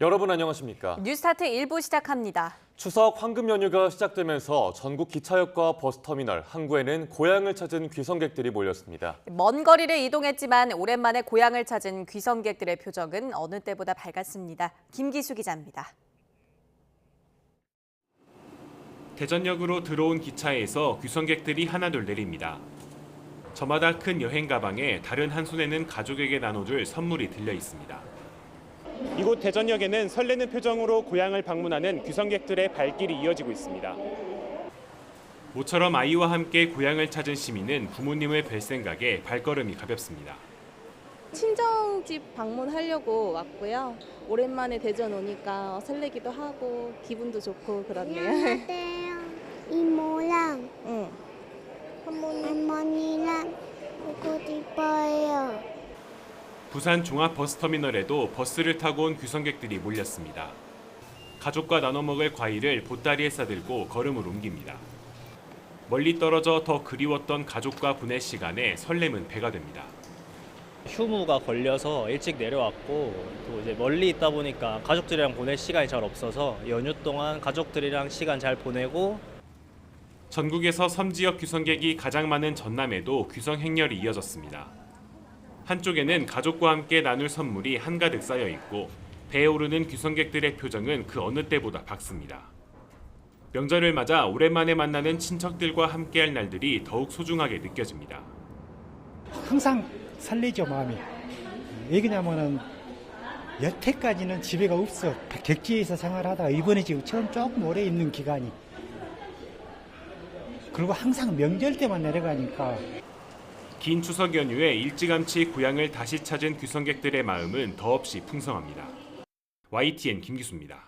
여러분 안녕하십니까? 뉴스타트 1부 시작합니다. 추석 황금 연휴가 시작되면서 전국 기차역과 버스터미널, 항구에는 고향을 찾은 귀성객들이 몰렸습니다. 먼 거리를 이동했지만 오랜만에 고향을 찾은 귀성객들의 표정은 어느 때보다 밝았습니다. 김기수 기자입니다. 대전역으로 들어온 기차에서 귀성객들이 하나둘 내립니다. 저마다 큰 여행 가방에 다른 한 손에는 가족에게 나눠줄 선물이 들려 있습니다. 이곳 대전역에는 설레는 표정으로 고향을 방문하는 귀성객들의 발길이 이어지고 있습니다. 모처럼 아이와 함께 고향을 찾은 시민은 부모님을 뵐 생각에 발걸음이 가볍습니다. 친정집 방문하려고 왔고요. 오랜만에 대전 오니까 설레기도 하고 기분도 좋고 그렇네요. 안녕하세요. 이모랑 응. 할머니랑 보고 싶어요. 부산 종합버스터미널에도 버스를 타고 온 귀성객들이 몰렸습니다. 가족과 나눠 먹을 과일을 보따리에 싸들고 걸음을 옮깁니다. 멀리 떨어져 더 그리웠던 가족과 보낼 시간에 설렘은 배가 됩니다. 휴무가 걸려서 일찍 내려왔고 또 이제 멀리 있다 보니까 가족들이랑 보낼 시간이 잘 없어서 연휴 동안 가족들이랑 시간 잘 보내고. 전국에서 섬지역 귀성객이 가장 많은 전남에도 귀성 행렬이 이어졌습니다. 한쪽에는 가족과 함께 나눌 선물이 한가득 쌓여 있고 배에 오르는 귀성객들의 표정은 그 어느 때보다 밝습니다. 명절을 맞아 오랜만에 만나는 친척들과 함께할 날들이 더욱 소중하게 느껴집니다. 항상 설레죠, 마음이. 왜 그러냐면은 여태까지는 집에가 없어. 다 객지에서 생활하다가 이번에 지금 처음 조금 오래 있는 기간이. 그리고 항상 명절 때만 내려가니까. 긴 추석 연휴에 일찌감치 고향을 다시 찾은 귀성객들의 마음은 더없이 풍성합니다. YTN 김기수입니다.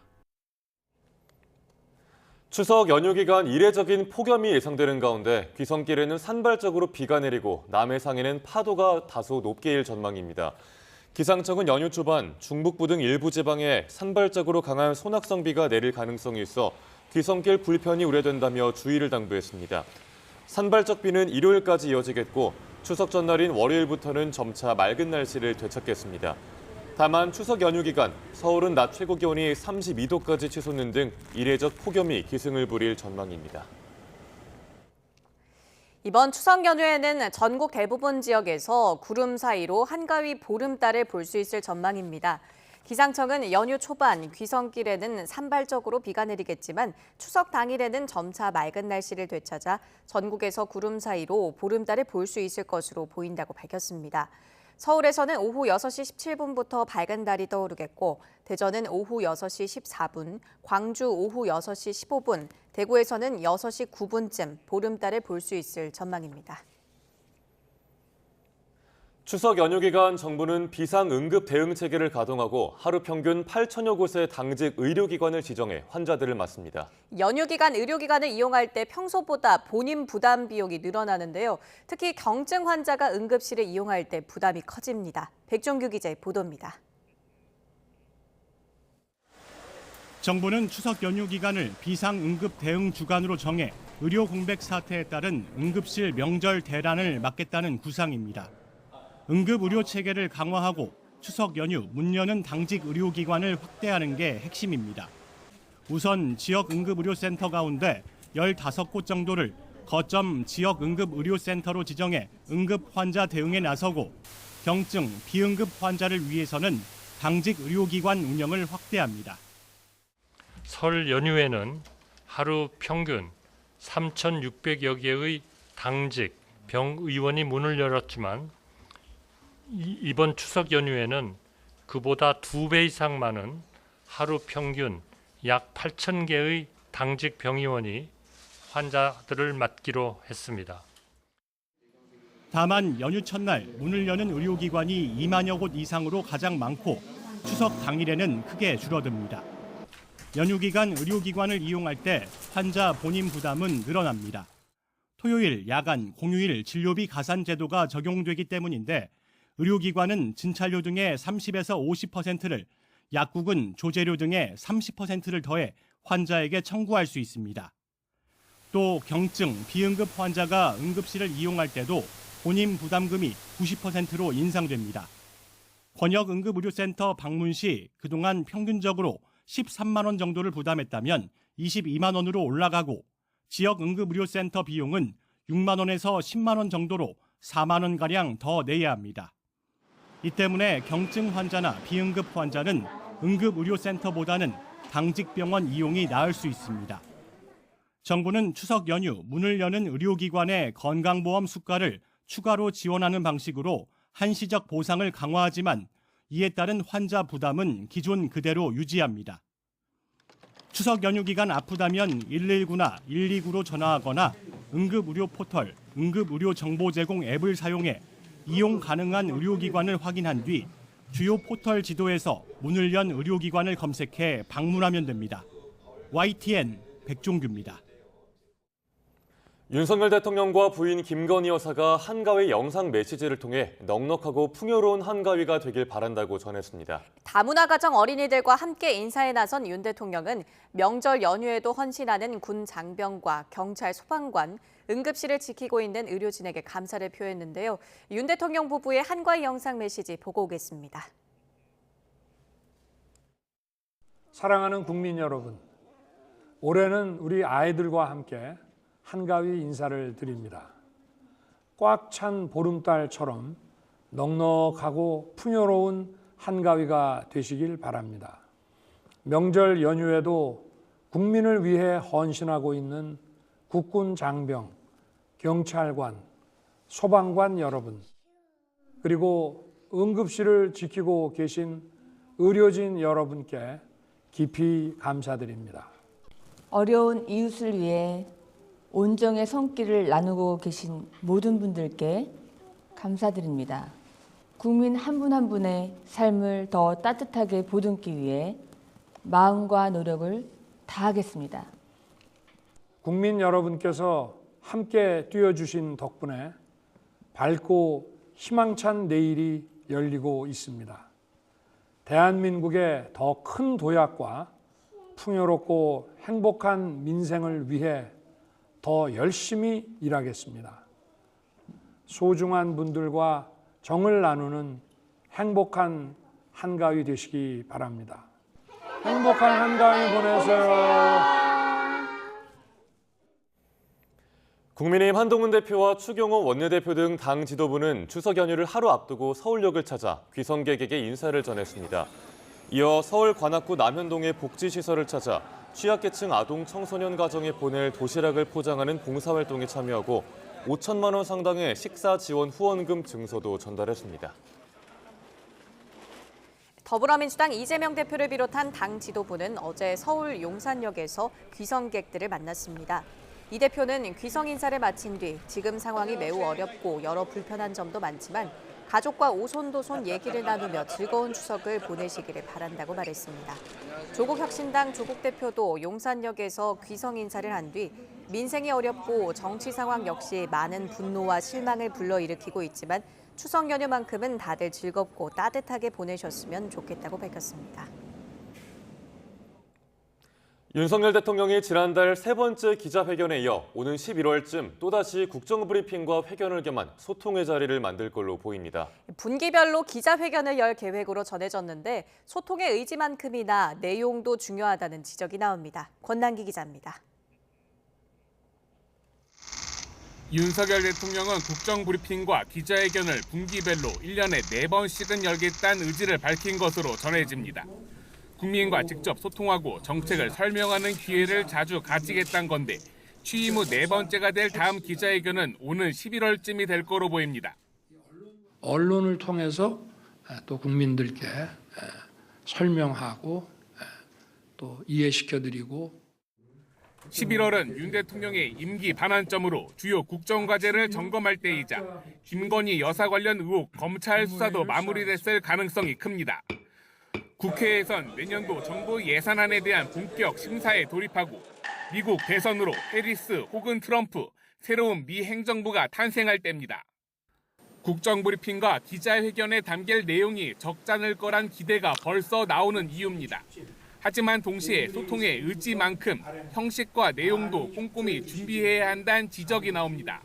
추석 연휴 기간 이례적인 폭염이 예상되는 가운데 귀성길에는 산발적으로 비가 내리고 남해상에는 파도가 다소 높게 일 전망입니다. 기상청은 연휴 초반 중북부 등 일부 지방에 산발적으로 강한 소낙성비가 내릴 가능성이 있어 귀성길 불편이 우려된다며 주의를 당부했습니다. 산발적 비는 일요일까지 이어지겠고 추석 전날인 월요일부터는 점차 맑은 날씨를 되찾겠습니다. 다만 추석 연휴 기간 서울은 낮 최고 기온이 32도까지 치솟는 등 이례적 폭염이 기승을 부릴 전망입니다. 이번 추석 연휴에는 전국 대부분 지역에서 구름 사이로 한가위 보름달을 볼 수 있을 전망입니다. 기상청은 연휴 초반 귀성길에는 산발적으로 비가 내리겠지만 추석 당일에는 점차 맑은 날씨를 되찾아 전국에서 구름 사이로 보름달을 볼 수 있을 것으로 보인다고 밝혔습니다. 서울에서는 오후 6시 17분부터 밝은 달이 떠오르겠고 대전은 오후 6시 14분, 광주 오후 6시 15분, 대구에서는 6시 9분쯤 보름달을 볼 수 있을 전망입니다. 추석 연휴 기간 정부는 비상응급 대응 체계를 가동하고 하루 평균 8천여 곳의 당직 의료기관을 지정해 환자들을 맞습니다. 연휴 기간 의료기관을 이용할 때 평소보다 본인 부담 비용이 늘어나는데요. 특히 경증 환자가 응급실을 이용할 때 부담이 커집니다. 백종규 기자의 보도입니다. 정부는 추석 연휴 기간을 비상응급 대응 주간으로 정해 의료 공백 사태에 따른 응급실 명절 대란을 막겠다는 구상입니다. 응급 의료 체계를 강화하고 추석 연휴 문 여는 당직 의료기관을 확대하는 게 핵심입니다. 우선 지역 응급의료센터 가운데 15곳 정도를 거점 지역 응급의료센터로 지정해 응급 환자 대응에 나서고 경증, 비응급 환자를 위해서는 당직 의료기관 운영을 확대합니다. 설 연휴에는 하루 평균 3,600여 개의 당직 병의원이 문을 열었지만 이번 추석 연휴에는 그보다 2배 이상 많은 하루 평균 약 8,000개의 당직 병의원이 환자들을 맡기로 했습니다. 다만 연휴 첫날 문을 여는 의료기관이 2만여 곳 이상으로 가장 많고 추석 당일에는 크게 줄어듭니다. 연휴 기간 의료기관을 이용할 때 환자 본인 부담은 늘어납니다. 토요일, 야간, 공휴일 진료비 가산 제도가 적용되기 때문인데 의료기관은 진찰료 등의 30에서 50%를, 약국은 조제료 등의 30%를 더해 환자에게 청구할 수 있습니다. 또 경증, 비응급 환자가 응급실을 이용할 때도 본인 부담금이 90%로 인상됩니다. 권역응급의료센터 방문 시 그동안 평균적으로 13만 원 정도를 부담했다면 22만 원으로 올라가고 지역응급의료센터 비용은 6만 원에서 10만 원 정도로 4만 원가량 더 내야 합니다. 이 때문에 경증 환자나 비응급 환자는 응급의료센터보다는 당직병원 이용이 나을 수 있습니다. 정부는 추석 연휴 문을 여는 의료기관의 건강보험 수가를 추가로 지원하는 방식으로 한시적 보상을 강화하지만 이에 따른 환자 부담은 기존 그대로 유지합니다. 추석 연휴 기간 아프다면 119나 129로 전화하거나 응급의료 포털, 응급의료 정보 제공 앱을 사용해 이용 가능한 의료기관을 확인한 뒤 주요 포털 지도에서 문을 연 의료기관을 검색해 방문하면 됩니다. YTN 백종규입니다. 윤석열 대통령과 부인 김건희 여사가 한가위 영상 메시지를 통해 넉넉하고 풍요로운 한가위가 되길 바란다고 전했습니다. 다문화 가정 어린이들과 함께 인사에 나선 윤 대통령은 명절 연휴에도 헌신하는 군 장병과 경찰 소방관, 응급실을 지키고 있는 의료진에게 감사를 표했는데요. 윤 대통령 부부의 한가위 영상 메시지 보고 오겠습니다. 사랑하는 국민 여러분, 올해는 우리 아이들과 함께 한가위 인사를 드립니다. 꽉 찬 보름달처럼 넉넉하고 풍요로운 한가위가 되시길 바랍니다. 명절 연휴에도 국민을 위해 헌신하고 있는 국군 장병, 경찰관, 소방관 여러분, 그리고 응급실을 지키고 계신 의료진 여러분께 깊이 감사드립니다. 어려운 이웃을 위해 온정의 손길을 나누고 계신 모든 분들께 감사드립니다. 국민 한 분 한 분의 삶을 더 따뜻하게 보듬기 위해 마음과 노력을 다하겠습니다. 국민 여러분께서 함께 뛰어주신 덕분에 밝고 희망찬 내일이 열리고 있습니다. 대한민국의 더 큰 도약과 풍요롭고 행복한 민생을 위해 더 열심히 일하겠습니다. 소중한 분들과 정을 나누는 행복한 한가위 되시기 바랍니다. 행복한 한가위 보내세요. 국민의힘 한동훈 대표와 추경호 원내대표 등 당 지도부는 추석 연휴를 하루 앞두고 서울역을 찾아 귀성객에게 인사를 전했습니다. 이어 서울 관악구 남현동의 복지시설을 찾아 취약계층 아동 청소년 가정에 보낼 도시락을 포장하는 봉사활동에 참여하고 5천만 원 상당의 식사 지원 후원금 증서도 전달했습니다. 더불어민주당 이재명 대표를 비롯한 당 지도부는 어제 서울 용산역에서 귀성객들을 만났습니다. 이 대표는 귀성 인사를 마친 뒤 지금 상황이 매우 어렵고 여러 불편한 점도 많지만 가족과 오손도손 얘기를 나누며 즐거운 추석을 보내시기를 바란다고 말했습니다. 조국혁신당 조국 대표도 용산역에서 귀성 인사를 한 뒤 민생이 어렵고 정치 상황 역시 많은 분노와 실망을 불러일으키고 있지만 추석 연휴만큼은 다들 즐겁고 따뜻하게 보내셨으면 좋겠다고 밝혔습니다. 윤석열 대통령이 지난달 세 번째 기자회견에 이어 오는 11월쯤 또다시 국정브리핑과 회견을 겸한 소통의 자리를 만들 걸로 보입니다. 분기별로 기자회견을 열 계획으로 전해졌는데 소통의 의지만큼이나 내용도 중요하다는 지적이 나옵니다. 권난기 기자입니다. 윤석열 대통령은 국정브리핑과 기자회견을 분기별로 1년에 4번씩은 열겠다는 의지를 밝힌 것으로 전해집니다. 국민과 직접 소통하고 정책을 설명하는 기회를 자주 가지겠다는 건데 취임 후 4번째가 될 다음 기자회견은 오는 11월쯤이 될 거로 보입니다. 언론을 통해서 또 국민들께 설명하고 또 이해시켜드리고 11월은 윤 대통령의 임기 반환점으로 주요 국정과제를 점검할 때이자 김건희 여사 관련 의혹 검찰 수사도 마무리됐을 가능성이 큽니다. 국회에선 내년도 정부 예산안에 대한 본격 심사에 돌입하고 미국 대선으로 해리스 혹은 트럼프, 새로운 미 행정부가 탄생할 때입니다. 국정브리핑과 기자회견에 담길 내용이 적잖을 거란 기대가 벌써 나오는 이유입니다. 하지만 동시에 소통의 의지만큼 형식과 내용도 꼼꼼히 준비해야 한다는 지적이 나옵니다.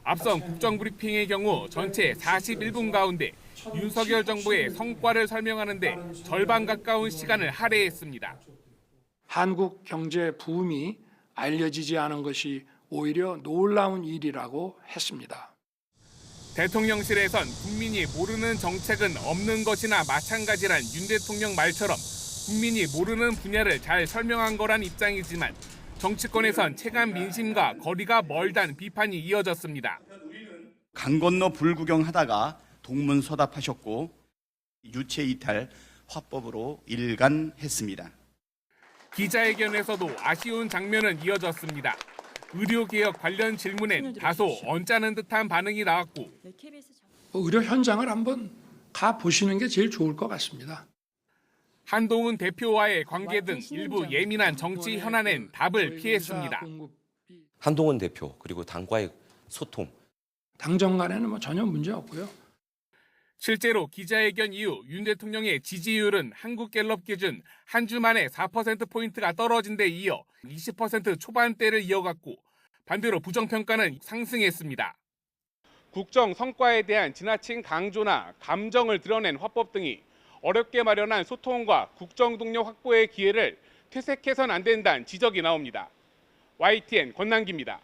앞선 국정브리핑의 경우 전체 41분 가운데 윤석열 정부의 성과를 설명하는 데 절반 가까운 시간을 할애했습니다. 한국 경제 부음이 알려지지 않은 것이 오히려 놀라운 일이라고 했습니다. 대통령실에선 국민이 모르는 정책은 없는 것이나 마찬가지란 윤 대통령 말처럼 국민이 모르는 분야를 잘 설명한 거란 입장이지만 정치권에선 체감 민심과 거리가 멀다는 비판이 이어졌습니다. 강 건너 불구경하다가 동문서답하셨고 유체 이탈 화법으로 일관했습니다. 기자회견에서도 아쉬운 장면은 이어졌습니다. 의료개혁 관련 질문엔 다소 언짢은 듯한 반응이 나왔고 의료 현장을 한번 가 보시는 게 제일 좋을 것 같습니다. 한동훈 대표와의 관계 등 일부 예민한 정치 현안엔 답을 피했습니다. 한동훈 대표 그리고 당과의 소통. 당정 간에는 전혀 문제 없고요. 실제로 기자회견 이후 윤 대통령의 지지율은 한국갤럽 기준 한 주 만에 4%포인트가 떨어진 데 이어 20% 초반대를 이어갔고 반대로 부정평가는 상승했습니다. 국정 성과에 대한 지나친 강조나 감정을 드러낸 화법 등이 어렵게 마련한 소통과 국정 동력 확보의 기회를 퇴색해서는 안 된다는 지적이 나옵니다. YTN 권남기입니다.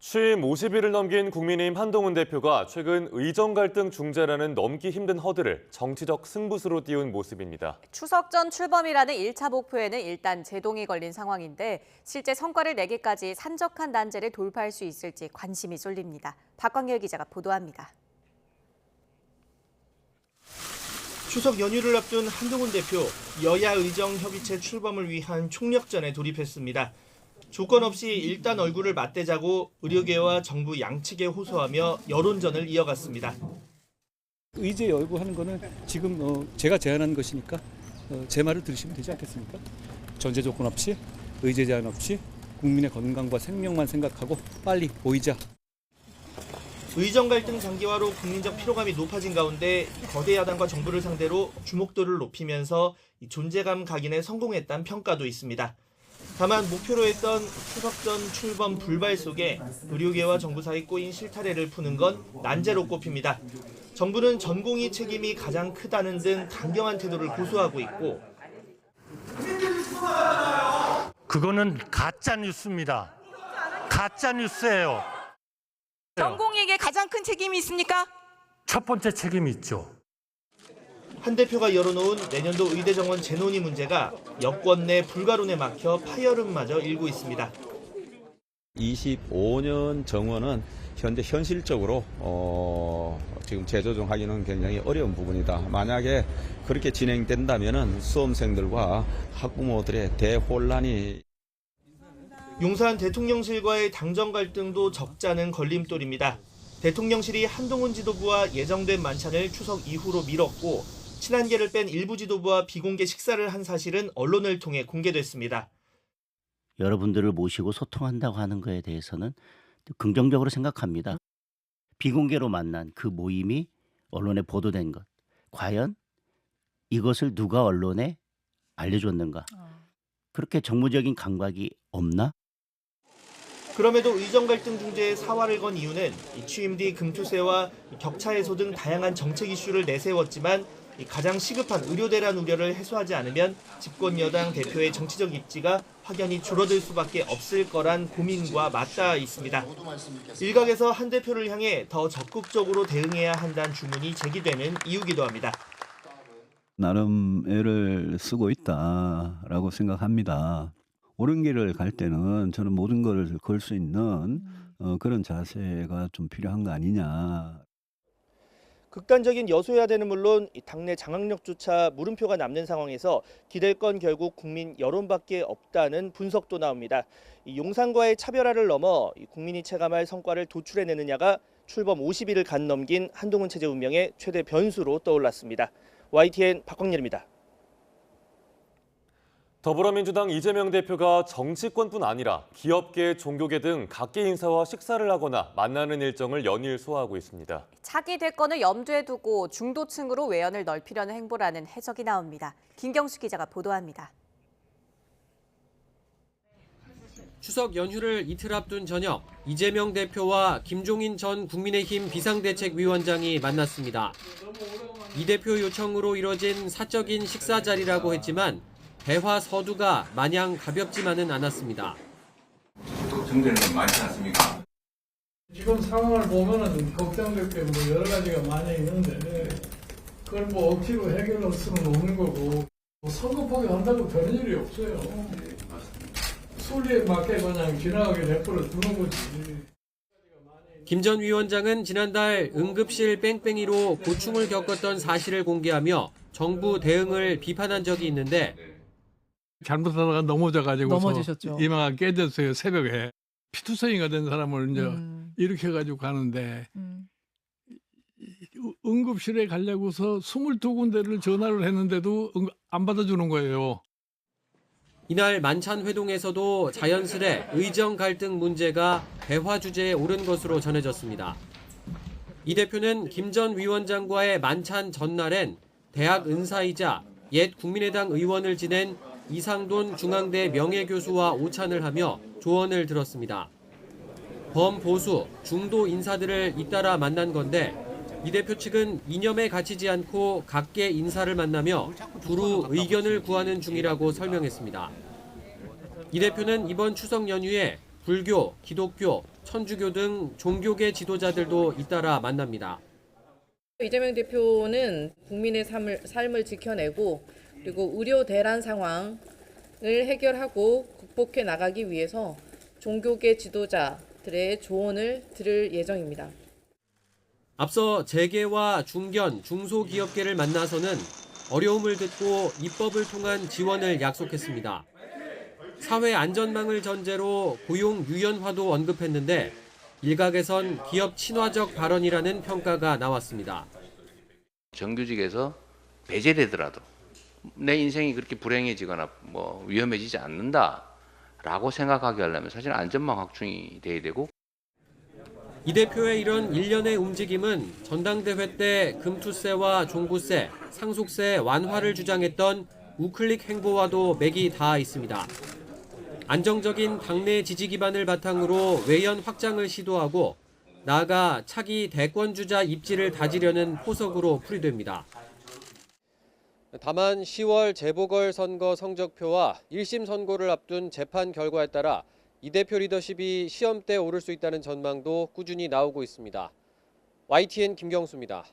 취임 50일을 넘긴 국민의힘 한동훈 대표가 최근 의정 갈등 중재라는 넘기 힘든 허들을 정치적 승부수로 띄운 모습입니다. 추석 전 출범이라는 1차 목표에는 일단 제동이 걸린 상황인데 실제 성과를 내기까지 산적한 난제를 돌파할 수 있을지 관심이 쏠립니다. 박광열 기자가 보도합니다. 추석 연휴를 앞둔 한동훈 대표, 여야 의정 협의체 출범을 위한 총력전에 돌입했습니다. 조건 없이 일단 얼굴을 맞대자고 의료계와 정부 양측에 호소하며 여론전을 이어갔습니다. 의제 열고 하는 거는 지금 제가 제안한 것이니까 제 말을 들으시면 되지 않겠습니까? 전제 조건 없이, 의제 제한 없이 국민의 건강과 생명만 생각하고 빨리 보이자. 의정 갈등 장기화로 국민적 피로감이 높아진 가운데 거대 야당과 정부를 상대로 주목도를 높이면서 존재감 각인에 성공했다는 평가도 있습니다. 다만 목표로 했던 추석 전 출범 불발 속에 의료계와 정부 사이 꼬인 실타래를 푸는 건 난제로 꼽힙니다. 정부는 전공의 책임이 가장 크다는 등 강경한 태도를 고수하고 있고 그거는 가짜 뉴스입니다. 가짜 뉴스예요. 전공의에게 가장 큰 책임이 있습니까? 첫 번째 책임이 있죠. 한 대표가 열어놓은 내년도 의대 정원 재논의 문제가 여권 내 불가론에 막혀 파열음마저 일고 있습니다. 25년 정원은 현재 현실적으로 지금 재조정하기는 굉장히 어려운 부분이다. 만약에 그렇게 진행된다면 수험생들과 학부모들의 대혼란이 용산 대통령실과의 당정 갈등도 적잖은 걸림돌입니다. 대통령실이 한동훈 지도부와 예정된 만찬을 추석 이후로 미뤘고 친한계를 뺀 일부 지도부와 비공개 식사를 한 사실은 언론을 통해 공개됐습니다. 여러분들을 모시고 소통한다고 하는 것에 대해서는 긍정적으로 생각합니다. 비공개로 만난 그 모임이 언론에 보도된 것. 과연 이것을 누가 언론에 알려줬는가? 그렇게 정무적인 감각이 없나? 그럼에도 의정 갈등 중재에 사활을 건 이유는 취임 뒤 금투세와 격차 해소 등 다양한 정책 이슈를 내세웠지만 가장 시급한 의료 대란 우려를 해소하지 않으면 집권 여당 대표의 정치적 입지가 확연히 줄어들 수밖에 없을 거란 고민과 맞닿아 있습니다. 일각에서 한 대표를 향해 더 적극적으로 대응해야 한다는 주문이 제기되는 이유기도 합니다. 나름 애를 쓰고 있다라고 생각합니다. 옳은 길을 갈 때는 저는 모든 것을 걸 수 있는 그런 자세가 좀 필요한 거 아니냐. 극단적인 여소야대는 물론 당내 장악력조차 물음표가 남는 상황에서 기댈 건 결국 국민 여론밖에 없다는 분석도 나옵니다. 용산과의 차별화를 넘어 국민이 체감할 성과를 도출해내느냐가 출범 50일을 간 넘긴 한동훈 체제 운명의 최대 변수로 떠올랐습니다. YTN 박광렬입니다. 더불어민주당 이재명 대표가 정치권뿐 아니라 기업계, 종교계 등 각계 인사와 식사를 하거나 만나는 일정을 연일 소화하고 있습니다. 차기 대권을 염두에 두고 중도층으로 외연을 넓히려는 행보라는 해석이 나옵니다. 김경수 기자가 보도합니다. 추석 연휴를 이틀 앞둔 저녁, 이재명 대표와 김종인 전 국민의힘 비상대책위원장이 만났습니다. 이 대표 요청으로 이뤄진 사적인 식사 자리라고 했지만 대화 서두가 마냥 가볍지만은 않았습니다. 정제는 많지 않습니까? 지금 상황을 보면은 걱정될 게 뭐 여러 가지가 많이 있는데 그걸 뭐 억지로 해결할 수는 없는 거고 선거 포기한다고 되는 일이 없어요. 네, 맞습니다. 순리에 맞게 그냥 지나가게 내버려 두는 거지. 김 전 위원장은 지난달 응급실 뺑뺑이로 고충을 겪었던 사실을 공개하며 정부 대응을 비판한 적이 있는데 잘못하다가 넘어져가지고 넘어지셨죠. 이마가 깨졌어요. 새벽에 피투성이가 된 사람을 이제 이렇게 해가지고 가는데 응급실에 가려고서 22군데를 전화를 했는데도 안 받아주는 거예요. 이날 만찬 회동에서도 자연스레 의정 갈등 문제가 대화 주제에 오른 것으로 전해졌습니다. 이 대표는 김 전 위원장과의 만찬 전날엔 대학 은사이자 옛 국민의당 의원을 지낸 이상돈 중앙대 명예교수와 오찬을 하며 조언을 들었습니다. 범보수, 중도 인사들을 잇따라 만난 건데 이 대표 측은 이념에 갇히지 않고 각계 인사를 만나며 두루 의견을 구하는 중이라고 설명했습니다. 이 대표는 이번 추석 연휴에 불교, 기독교, 천주교 등 종교계 지도자들도 잇따라 만납니다. 이재명 대표는 국민의 삶을 지켜내고 그리고 의료 대란 상황을 해결하고 극복해 나가기 위해서 종교계 지도자들의 조언을 들을 예정입니다. 앞서 재계와 중견, 중소기업계를 만나서는 어려움을 듣고 입법을 통한 지원을 약속했습니다. 사회 안전망을 전제로 고용 유연화도 언급했는데 일각에선 기업 친화적 발언이라는 평가가 나왔습니다. 정규직에서 배제되더라도 내 인생이 그렇게 불행해지거나 뭐 위험해지지 않는다라고 생각하게 하려면 사실 안전망 확충이 돼야 되고. 이 대표의 이런 일련의 움직임은 전당대회 때 금투세와 종부세, 상속세 완화를 주장했던 우클릭 행보와도 맥이 닿아 있습니다. 안정적인 당내 지지 기반을 바탕으로 외연 확장을 시도하고 나아가 차기 대권주자 입지를 다지려는 포석으로 풀이됩니다. 다만 10월 재보궐선거 성적표와 1심 선고를 앞둔 재판 결과에 따라 이 대표 리더십이 시험대에 오를 수 있다는 전망도 꾸준히 나오고 있습니다. YTN 김경수입니다.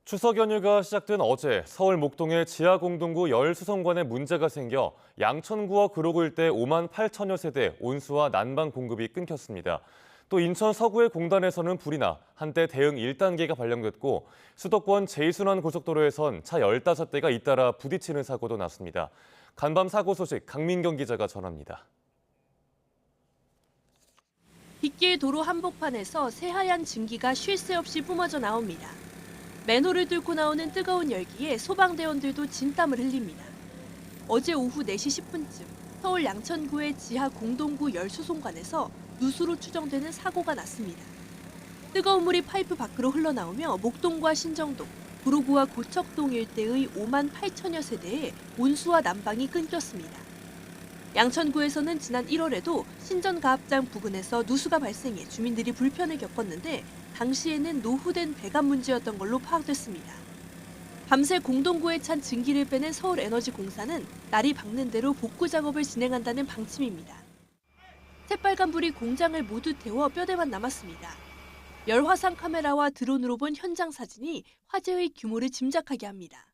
추석 연휴가 시작된 어제 서울 목동의 지하공동구 열수성관에 문제가 생겨 양천구와 구로구 일대 5만 8천여 세대 온수와 난방 공급이 끊겼습니다. 또 인천 서구의 공단에서는 불이 나 한때 대응 1단계가 발령됐고 수도권 제2순환 고속도로에선 차 15대가 잇따라 부딪히는 사고도 났습니다. 간밤 사고 소식 강민경 기자가 전합니다. 빗길 도로 한복판에서 새하얀 증기가 쉴 새 없이 뿜어져 나옵니다. 맨홀을 뚫고 나오는 뜨거운 열기에 소방대원들도 진땀을 흘립니다. 어제 오후 4시 10분쯤 서울 양천구의 지하 공동구 열수송관에서 누수로 추정되는 사고가 났습니다. 뜨거운 물이 파이프 밖으로 흘러나오며 목동과 신정동, 구로구와 고척동 일대의 5만 8천여 세대에 온수와 난방이 끊겼습니다. 양천구에서는 지난 1월에도 신전가압장 부근에서 누수가 발생해 주민들이 불편을 겪었는데 당시에는 노후된 배관 문제였던 걸로 파악됐습니다. 밤새 공동구에 찬 증기를 빼낸 서울에너지공사는 날이 밝는 대로 복구 작업을 진행한다는 방침입니다. 새빨간 불이 공장을 모두 태워 뼈대만 남았습니다. 열화상 카메라와 드론으로 본 현장 사진이 화재의 규모를 짐작하게 합니다.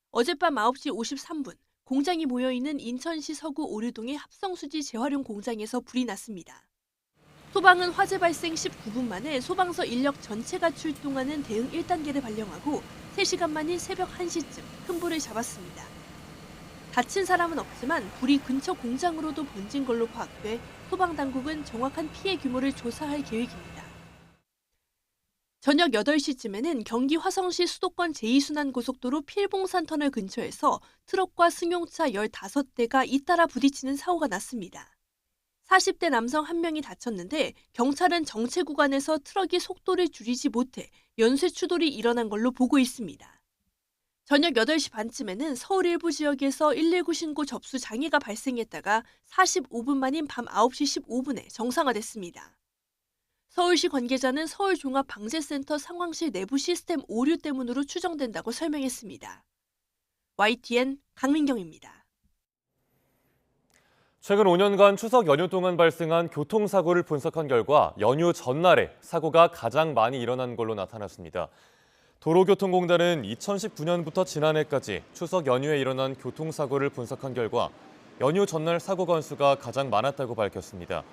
어젯밤 9시 53분 공장이 모여있는 인천시 서구 오류동의 합성수지 재활용 공장에서 불이 났습니다. 소방은 화재 발생 19분 만에 소방서 인력 전체가 출동하는 대응 1단계를 발령하고 3시간 만인 새벽 1시쯤 큰 불을 잡았습니다. 다친 사람은 없지만 불이 근처 공장으로도 번진 걸로 파악돼 소방당국은 정확한 피해 규모를 조사할 계획입니다. 저녁 8시쯤에는 경기 화성시 수도권 제2순환고속도로 필봉산 터널 근처에서 트럭과 승용차 15대가 잇따라 부딪히는 사고가 났습니다. 40대 남성 1명이 다쳤는데 경찰은 정체 구간에서 트럭이 속도를 줄이지 못해 연쇄 추돌이 일어난 걸로 보고 있습니다. 저녁 8시 반쯤에는 서울 일부 지역에서 119 신고 접수 장애가 발생했다가 45분 만인 밤 9시 15분에 정상화됐습니다. 서울시 관계자는 서울종합방재센터 상황실 내부 시스템 오류 때문으로 추정된다고 설명했습니다. YTN 강민경입니다. 최근 5년간 추석 연휴 동안 발생한 교통사고를 분석한 결과 연휴 전날에 사고가 가장 많이 일어난 걸로 나타났습니다. 도로교통공단은 2019년부터 지난해까지 추석 연휴에 일어난 교통사고를 분석한 결과 연휴 전날 사고 건수가 가장 많았다고 밝혔습니다.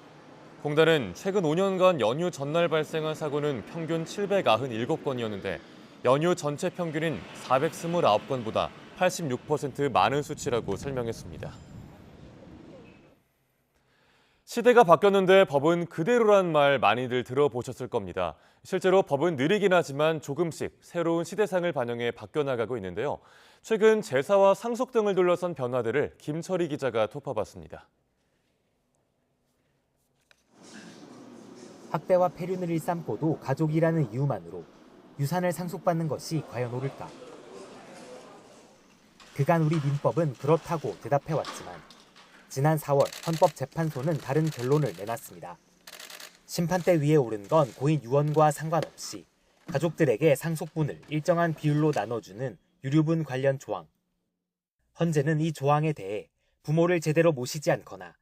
공단은 최근 5년간 연휴 전날 발생한 사고는 평균 797건이었는데 연휴 전체 평균인 429건보다 86% 많은 수치라고 설명했습니다. 시대가 바뀌었는데 법은 그대로란 말 많이들 들어보셨을 겁니다. 실제로 법은 느리긴 하지만 조금씩 새로운 시대상을 반영해 바뀌어나가고 있는데요. 최근 제사와 상속 등을 둘러싼 변화들을 김철희 기자가 톱어봤습니다. 학대와 폐륜을 일삼고도 가족이라는 이유만으로 유산을 상속받는 것이 과연 옳을까? 그간 우리 민법은 그렇다고 대답해왔지만 지난 4월 헌법재판소는 다른 결론을 내놨습니다. 심판대 위에 오른 건 고인 유언과 상관없이 가족들에게 상속분을 일정한 비율로 나눠주는 유류분 관련 조항. 헌재는 이 조항에 대해 부모를 제대로 모시지 않거나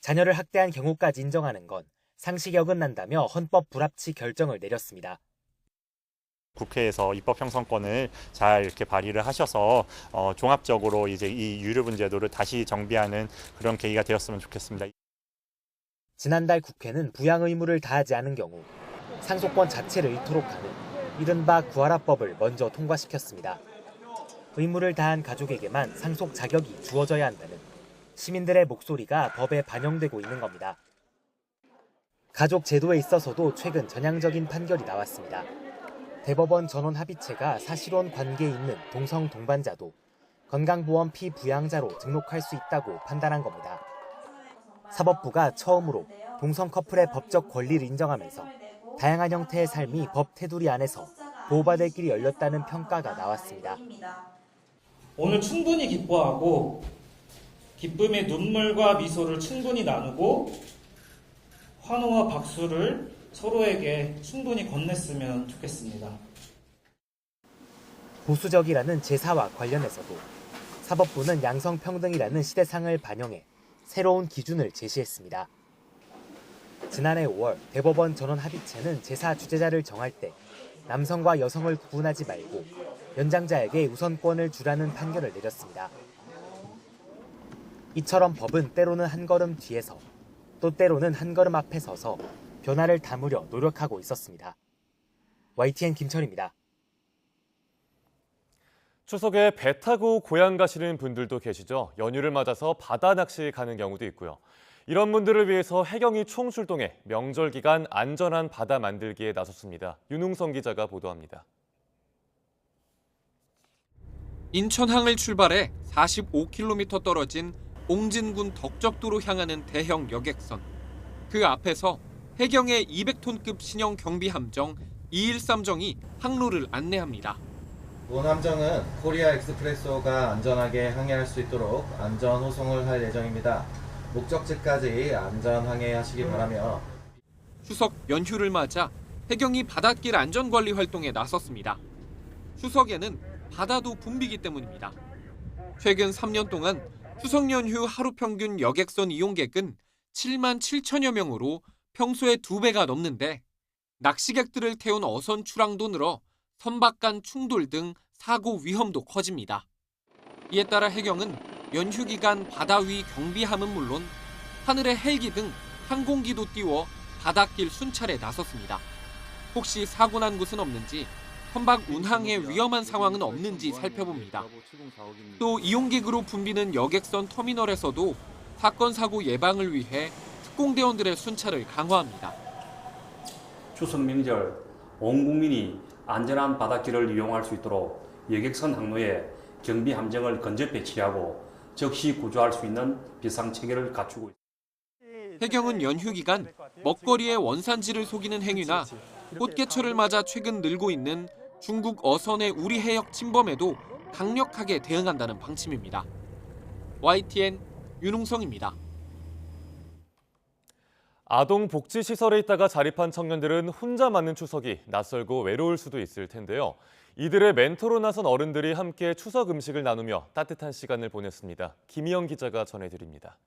자녀를 학대한 경우까지 인정하는 건 상식에 어긋난다며 헌법 불합치 결정을 내렸습니다. 국회에서 입법 형성권을 잘 이렇게 발의를 하셔서 종합적으로 이제 이 유류분 제도를 다시 정비하는 그런 계기가 되었으면 좋겠습니다. 지난달 국회는 부양 의무를 다하지 않은 경우 상속권 자체를 잃도록 하는 이른바 구하라법을 먼저 통과시켰습니다. 의무를 다한 가족에게만 상속 자격이 주어져야 한다는 시민들의 목소리가 법에 반영되고 있는 겁니다. 가족 제도에 있어서도 최근 전향적인 판결이 나왔습니다. 대법원 전원합의체가 사실혼 관계에 있는 동성 동반자도 건강보험 피부양자로 등록할 수 있다고 판단한 겁니다. 사법부가 처음으로 동성 커플의 법적 권리를 인정하면서 다양한 형태의 삶이 법 테두리 안에서 보호받을 길이 열렸다는 평가가 나왔습니다. 오늘 충분히 기뻐하고 기쁨의 눈물과 미소를 충분히 나누고 환호와 박수를 서로에게 충분히 건넸으면 좋겠습니다. 보수적이라는 제사와 관련해서도 사법부는 양성평등이라는 시대상을 반영해 새로운 기준을 제시했습니다. 지난해 5월 대법원 전원합의체는 제사 주재자를 정할 때 남성과 여성을 구분하지 말고 연장자에게 우선권을 주라는 판결을 내렸습니다. 이처럼 법은 때로는 한 걸음 뒤에서 또 때로는 한 걸음 앞에 서서 변화를 담으려 노력하고 있었습니다. YTN 김철입니다. 추석에 배 타고 고향 가시는 분들도 계시죠. 연휴를 맞아서 바다 낚시 가는 경우도 있고요. 이런 분들을 위해서 해경이 총출동해 명절 기간 안전한 바다 만들기에 나섰습니다. 윤웅성 기자가 보도합니다. 인천항을 출발해 45km 떨어진 옹진군 덕적도로 향하는 대형 여객선. 그 앞에서 해경의 200톤급 신형 경비함정 213정이 항로를 안내합니다. 본 함정은 코리아 엑스프레소가 안전하게 항해할 수 있도록 안전 호송을 할 예정입니다. 목적지까지 안전 항해하시기 바라며 추석 연휴를 맞아 해경이 바닷길 안전관리 활동에 나섰습니다. 추석에는 바다도 붐비기 때문입니다. 최근 3년 동안 추석 연휴 하루 평균 여객선 이용객은 7만 7천여 명으로 평소의 2배가 넘는데 낚시객들을 태운 어선 출항도 늘어 선박 간 충돌 등 사고 위험도 커집니다. 이에 따라 해경은 연휴 기간 바다 위 경비함은 물론 하늘의 헬기 등 항공기도 띄워 바닷길 순찰에 나섰습니다. 혹시 사고 난 곳은 없는지, 선박 운항에 위험한 상황은 없는지 살펴봅니다. 또 이용객으로 붐비는 여객선 터미널에서도 사건 사고 예방을 위해 특공대원들의 순찰을 강화합니다. 추석 명절 온 국민이 안전한 바닷길을 이용할 수 있도록 여객선 항로에 경비 함정을 근접 배치하고 즉시 구조할 수 있는 비상 체계를 갖추고 있습니다. 해경은 연휴 기간 먹거리의 원산지를 속이는 행위나 꽃게철을 맞아 최근 늘고 있는 중국 어선의 우리 해역 침범에도 강력하게 대응한다는 방침입니다. YTN 윤웅성입니다. 아동복지시설에 있다가 자립한 청년들은 혼자 맞는 추석이 낯설고 외로울 수도 있을 텐데요. 이들의 멘토로 나선 어른들이 함께 추석 음식을 나누며 따뜻한 시간을 보냈습니다. 김희영 기자가 전해드립니다.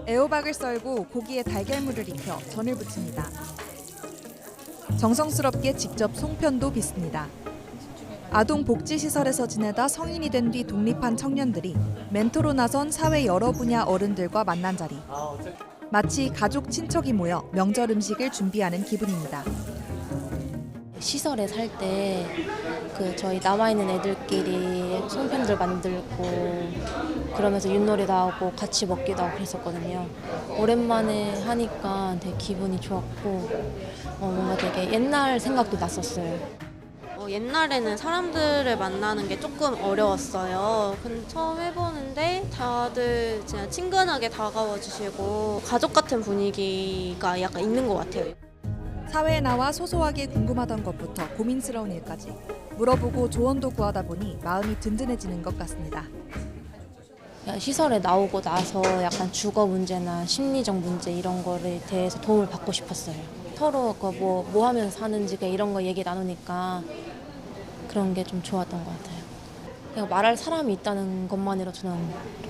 애호박을 썰고 고기에 달걀물을 익혀 전을 부칩니다. 정성스럽게 직접 송편도 빚습니다. 아동복지시설에서 지내다 성인이 된 뒤 독립한 청년들이 멘토로 나선 사회 여러 분야 어른들과 만난 자리. 마치 가족 친척이 모여 명절 음식을 준비하는 기분입니다. 시설에 살 때 저희 남아있는 애들끼리 송편들 만들고 그러면서 윷놀이도 하고 같이 먹기도 하고 그랬었거든요. 오랜만에 하니까 되게 기분이 좋았고 뭔가 되게 옛날 생각도 났었어요. 옛날에는 사람들을 만나는 게 조금 어려웠어요. 근데 처음 해보는데 다들 그냥 친근하게 다가와 주시고 가족 같은 분위기가 약간 있는 것 같아요. 사회에 나와 소소하게 궁금하던 것부터 고민스러운 일까지 물어보고 조언도 구하다 보니 마음이 든든해지는 것 같습니다. 시설에 나오고 나서 약간 주거 문제나 심리적 문제 이런 거에 대해서 도움을 받고 싶었어요. 서로 뭐 하면서 사는지 이런 거 얘기 나누니까 그런 게 좀 좋았던 것 같아요. 그냥 말할 사람이 있다는 것만으로 저는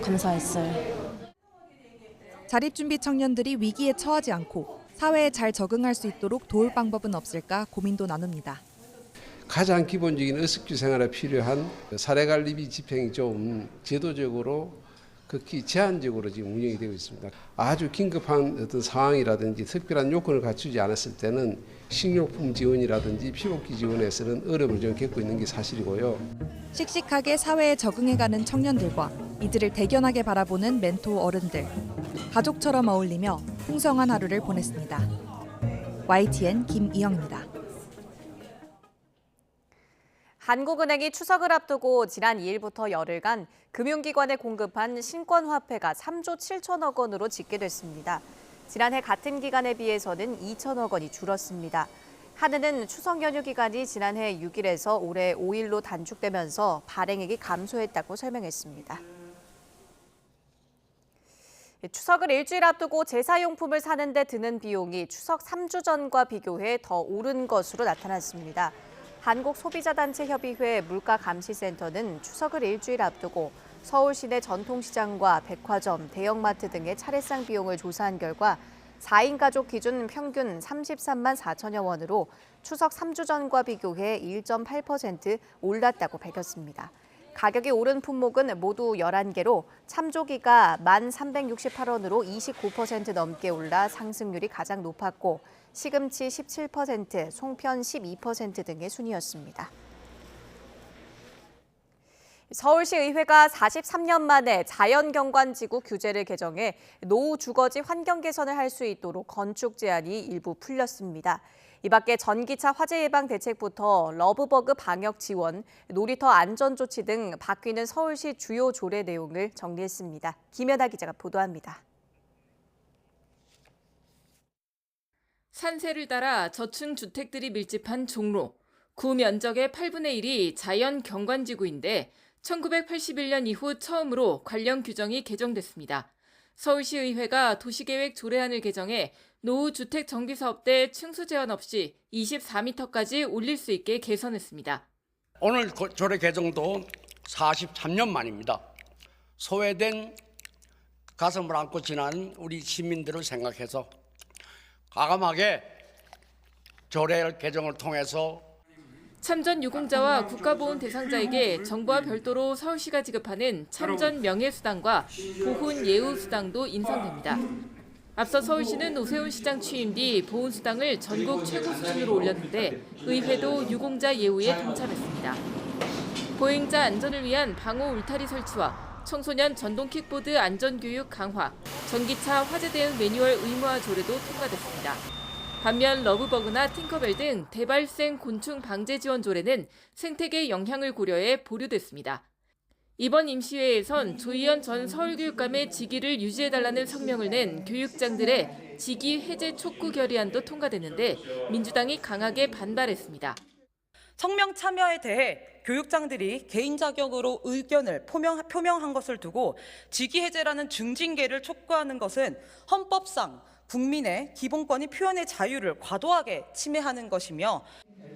감사했어요. 자립준비 청년들이 위기에 처하지 않고 사회에 잘 적응할 수 있도록 도울 방법은 없을까 고민도 나눕니다. 가장 기본적인 의식주 생활에 필요한 사례관리비 집행이 좀 제도적으로 극히 제한적으로 지금 운영이 되고 있습니다. 아주 긴급한 어떤 상황이라든지 특별한 요건을 갖추지 않았을 때는 식료품 지원이라든지 피복기 지원에서는 어려움을 좀 겪고 있는 게 사실이고요. 씩씩하게 사회에 적응해가는 청년들과 이들을 대견하게 바라보는 멘토 어른들. 가족처럼 어울리며 풍성한 하루를 보냈습니다. YTN 김이영입니다. 한국은행이 추석을 앞두고 지난 2일부터 열흘간 금융기관에 공급한 신권화폐가 3조 7천억 원으로 집계됐습니다. 지난해 같은 기간에 비해서는 2천억 원이 줄었습니다. 한은은 추석 연휴 기간이 지난해 6일에서 올해 5일로 단축되면서 발행액이 감소했다고 설명했습니다. 추석을 일주일 앞두고 제사용품을 사는 데 드는 비용이 추석 3주 전과 비교해 더 오른 것으로 나타났습니다. 한국소비자단체협의회 물가감시센터는 추석을 일주일 앞두고 서울 시내 전통시장과 백화점, 대형마트 등의 차례상 비용을 조사한 결과 4인 가족 기준 평균 33만 4천여 원으로 추석 3주 전과 비교해 1.8% 올랐다고 밝혔습니다. 가격이 오른 품목은 모두 11개로 참조기가 1,368원으로 29% 넘게 올라 상승률이 가장 높았고 시금치 17%, 송편 12% 등의 순이었습니다. 서울시 의회가 43년 만에 자연경관지구 규제를 개정해 노후 주거지 환경 개선을 할 수 있도록 건축 제한이 일부 풀렸습니다. 이 밖에 전기차 화재 예방 대책부터 러브버그 방역 지원, 놀이터 안전 조치 등 바뀌는 서울시 주요 조례 내용을 정리했습니다. 김연아 기자가 보도합니다. 산세를 따라 저층 주택들이 밀집한 종로. 구 면적의 8분의 1이 자연 경관지구인데 1981년 이후 처음으로 관련 규정이 개정됐습니다. 서울시의회가 도시계획 조례안을 개정해 노후 주택 정비사업대 층수 제한 없이 24m까지 올릴 수 있게 개선했습니다. 오늘 조례 개정도 43년 만입니다. 소외된 가슴을 안고 지난 우리 시민들을 생각해서 과감하게 조례 개정을 통해서 참전 유공자와 국가보훈 대상자에게 정부와 별도로 서울시가 지급하는 참전 명예수당과 보훈 예우수당도 인상됩니다. 앞서 서울시는 오세훈 시장 취임 뒤 보훈수당을 전국 최고 수준으로 올렸는데 의회도 유공자 예우에 동참했습니다. 보행자 안전을 위한 방호 울타리 설치와 청소년 전동 킥보드 안전교육 강화, 전기차 화재 대응 매뉴얼 의무화 조례도 통과됐습니다. 반면 러브버그나 팅커벨 등 대발생 곤충 방제 지원 조례는 생태계 영향을 고려해 보류됐습니다. 이번 임시회에선 조희연 전 서울교육감의 직위를 유지해달라는 성명을 낸 교육장들의 직위 해제 촉구 결의안도 통과됐는데 민주당이 강하게 반발했습니다. 성명 참여에 대해 교육장들이 개인 자격으로 의견을 표명한 것을 두고 직위 해제라는 중징계를 촉구하는 것은 헌법상 국민의 기본권인 표현의 자유를 과도하게 침해하는 것이며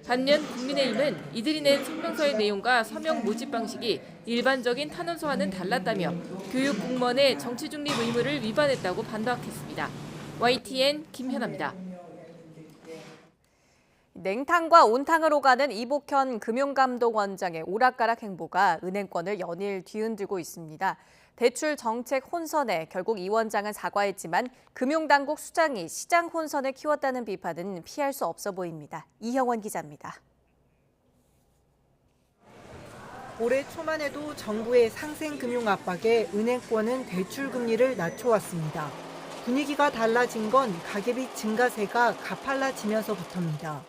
반면 국민의힘은 이들이 낸 성명서의 내용과 서명 모집 방식이 일반적인 탄원서와는 달랐다며 교육 공무원의 정치 중립 의무를 위반했다고 반박했습니다. YTN 김현아입니다. 냉탕과 온탕을 오가는 이복현 금융감독원장의 오락가락 행보가 은행권을 연일 뒤흔들고 있습니다. 대출 정책 혼선에 결국 이 원장은 사과했지만 금융당국 수장이 시장 혼선을 키웠다는 비판은 피할 수 없어 보입니다. 이형원 기자입니다. 올해 초만 해도 정부의 상생 금융 압박에 은행권은 대출 금리를 낮춰왔습니다. 분위기가 달라진 건 가계빚 증가세가 가팔라지면서부터입니다.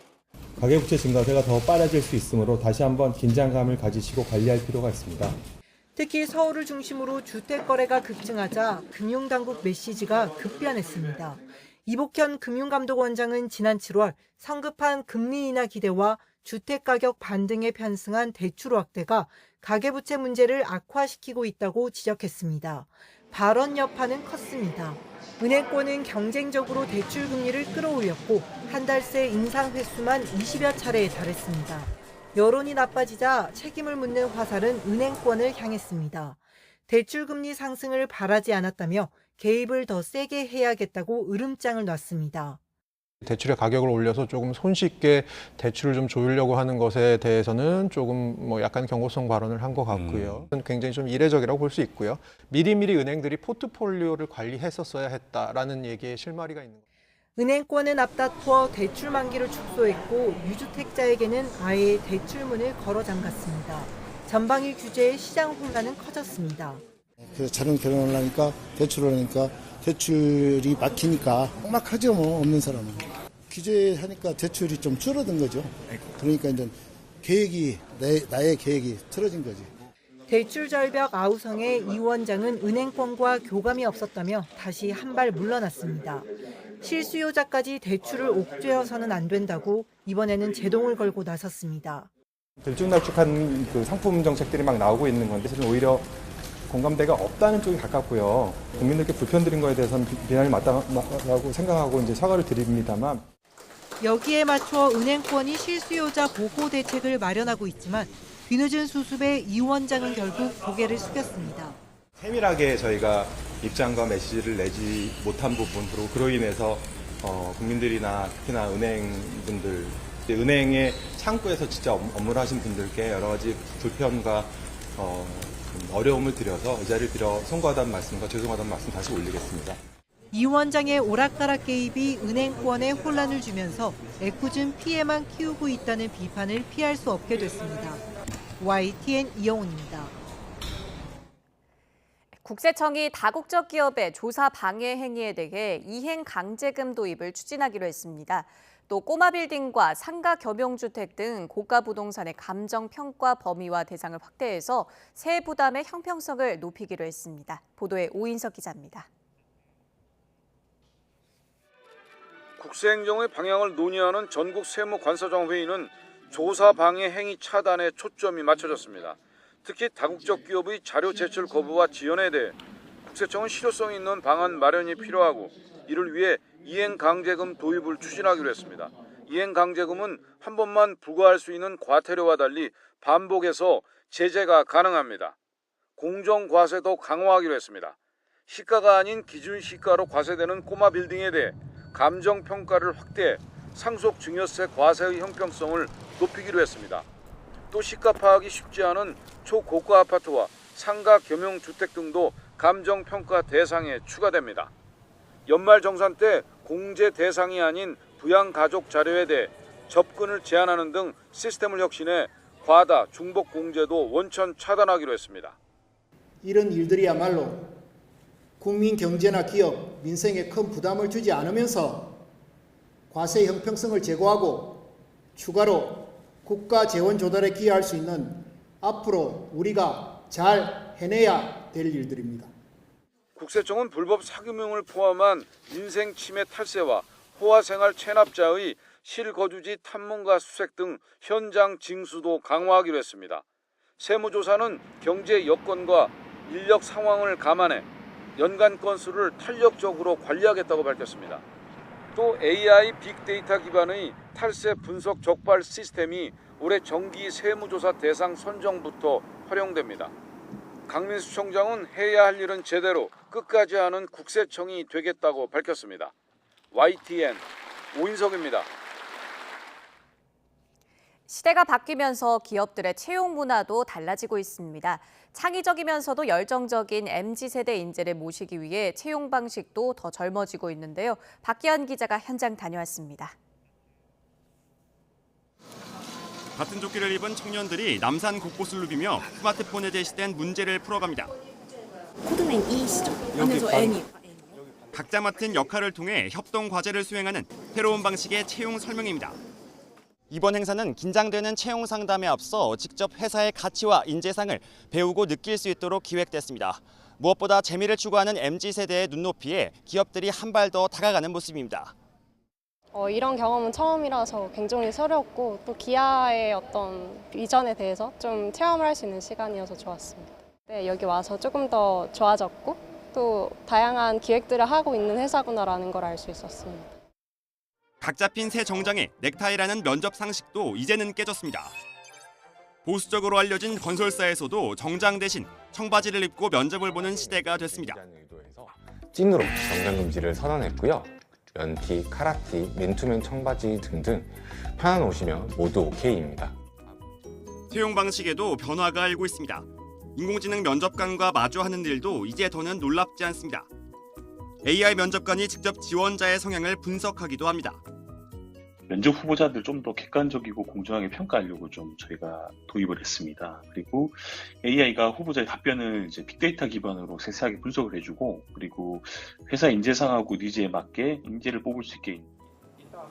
가계부채 증가세가 더 빨라질 수 있으므로 다시 한번 긴장감을 가지시고 관리할 필요가 있습니다. 특히 서울을 중심으로 주택 거래가 급증하자 금융당국 메시지가 급변했습니다. 이복현 금융감독원장은 지난 7월 성급한 금리 인하 기대와 주택가격 반등에 편승한 대출 확대가 가계부채 문제를 악화시키고 있다고 지적했습니다. 발언 여파는 컸습니다. 은행권은 경쟁적으로 대출 금리를 끌어올렸고 한 달 새 인상 횟수만 20여 차례에 달했습니다. 여론이 나빠지자 책임을 묻는 화살은 은행권을 향했습니다. 대출 금리 상승을 바라지 않았다며 개입을 더 세게 해야겠다고 으름장을 놨습니다. 대출의 가격을 올려서 조금 손쉽게 대출을 좀 조이려고 하는 것에 대해서는 조금 약간 경고성 발언을 한 것 같고요. 굉장히 좀 이례적이라고 볼 수 있고요. 미리미리 은행들이 포트폴리오를 관리했었어야 했다라는 얘기에 실마리가 있는 거죠. 은행권은 앞다투어 대출 만기를 축소했고 유주택자에게는 아예 대출문을 걸어 잠갔습니다. 전방위 규제에 시장 혼란은 커졌습니다. 그래서 자녀 결혼을 하니까 대출을 하니까 대출이 막히니까 막하죠, 없는 사람은. 규제하니까 대출이 좀 줄어든 거죠. 그러니까 이제 나의 계획이 틀어진 거지. 대출 절벽 아우성에 이 원장은 은행권과 교감이 없었다며 다시 한 발 물러났습니다. 실수요자까지 대출을 옥죄어서는 안 된다고 이번에는 제동을 걸고 나섰습니다. 들쭉날쭉한 그 상품 정책들이 막 나오고 있는 건데 사실 오히려 공감대가 없다는 쪽이 가깝고요. 국민들께 불편드린 거에 대해서는 비난이 맞다고 생각하고 이제 사과를 드립니다만. 여기에 맞춰 은행권이 실수요자 보호 대책을 마련하고 있지만 뒤늦은 수습에 이 원장은 결국 고개를 숙였습니다. 세밀하게 저희가 입장과 메시지를 내지 못한 부분, 그리고 그로 인해서 국민들이나 특히나 은행분들, 은행의 창구에서 진짜 업무를 하신 분들께 여러 가지 불편과 어려움을 드려서 이 자리를 빌어 송구하다는 말씀과 죄송하다는 말씀 다시 올리겠습니다. 이 원장의 오락가락 개입이 은행권에 혼란을 주면서 애꿎은 피해만 키우고 있다는 비판을 피할 수 없게 됐습니다. YTN 이영훈입니다. 국세청이 다국적 기업의 조사 방해 행위에 대해 이행 강제금 도입을 추진하기로 했습니다. 또 꼬마 빌딩과 상가 겸용주택 등 고가 부동산의 감정 평가 범위와 대상을 확대해서 세액 부담의 형평성을 높이기로 했습니다. 보도에 오인석 기자입니다. 국세행정의 방향을 논의하는 전국 세무관서정 회의는 조사 방해 행위 차단에 초점이 맞춰졌습니다. 특히 다국적 기업의 자료 제출 거부와 지연에 대해 국세청은 실효성 있는 방안 마련이 필요하고 이를 위해 이행 강제금 도입을 추진하기로 했습니다. 이행 강제금은 한 번만 부과할 수 있는 과태료와 달리 반복해서 제재가 가능합니다. 공정과세도 강화하기로 했습니다. 시가가 아닌 기준 시가로 과세되는 꼬마 빌딩에 대해 감정평가를 확대해 상속 증여세 과세의 형평성을 높이기로 했습니다. 또 시가 파악이 쉽지 않은 초고가 아파트와 상가 겸용주택 등도 감정평가 대상에 추가됩니다. 연말정산 때 공제 대상이 아닌 부양가족 자료에 대해 접근을 제한하는 등 시스템을 혁신해 과다, 중복 공제도 원천 차단하기로 했습니다. 이런 일들이야말로 국민 경제나 기업, 민생에 큰 부담을 주지 않으면서 과세 형평성을 제고하고 추가로 국가 재원 조달에 기여할 수 있는 앞으로 우리가 잘 해내야 될 일들입니다. 국세청은 불법 사금융을 포함한 인생 침해 탈세와 호화생활 체납자의 실거주지 탐문과 수색 등 현장 징수도 강화하기로 했습니다. 세무조사는 경제 여건과 인력 상황을 감안해 연간 건수를 탄력적으로 관리하겠다고 밝혔습니다. 또 AI 빅데이터 기반의 탈세 분석 적발 시스템이 올해 정기 세무조사 대상 선정부터 활용됩니다. 강민수 총장은 해야 할 일은 제대로 끝까지 하는 국세청이 되겠다고 밝혔습니다. YTN 오인석입니다. 시대가 바뀌면서 기업들의 채용 문화도 달라지고 있습니다. 창의적이면서도 열정적인 MZ세대 인재를 모시기 위해 채용 방식도 더 젊어지고 있는데요. 박기현 기자가 현장 다녀왔습니다. 같은 조끼를 입은 청년들이 남산 곳곳을 누비며 스마트폰에 제시된 문제를 풀어갑니다. 코드네임 E시죠? 안에서 N이. 각자 맡은 역할을 통해 협동 과제를 수행하는 새로운 방식의 채용 설명입니다. 이번 행사는 긴장되는 채용 상담에 앞서 직접 회사의 가치와 인재상을 배우고 느낄 수 있도록 기획됐습니다. 무엇보다 재미를 추구하는 MZ세대의 눈높이에 기업들이 한 발 더 다가가는 모습입니다. 이런 경험은 처음이라서 굉장히 새롭고 또 기아의 어떤 비전에 대해서 좀 체험을 할 수 있는 시간이어서 좋았습니다. 네, 여기 와서 조금 더 좋아졌고 또 다양한 기획들을 하고 있는 회사구나라는 걸 알 수 있었습니다. 각 잡힌 새 정장에 넥타이라는 면접 상식도 이제는 깨졌습니다. 보수적으로 알려진 건설사에서도 정장 대신 청바지를 입고 면접을 보는 시대가 됐습니다. 찐으로 정장 금지를 선언했고요. 면티, 카라티, 맨투맨 청바지 등등 편한 옷이면 모두 오케이입니다. 채용 방식에도 변화가 일고 있습니다. 인공지능 면접관과 마주하는 일도 이제 더는 놀랍지 않습니다. AI 면접관이 직접 지원자의 성향을 분석하기도 합니다. 면접 후보자들 좀 더 객관적이고 공정하게 평가하려고 좀 저희가 도입을 했습니다. 그리고 AI가 후보자의 답변을 이제 빅데이터 기반으로 세세하게 분석을 해주고 그리고 회사 인재상하고 니즈에 맞게 인재를 뽑을 수 있게.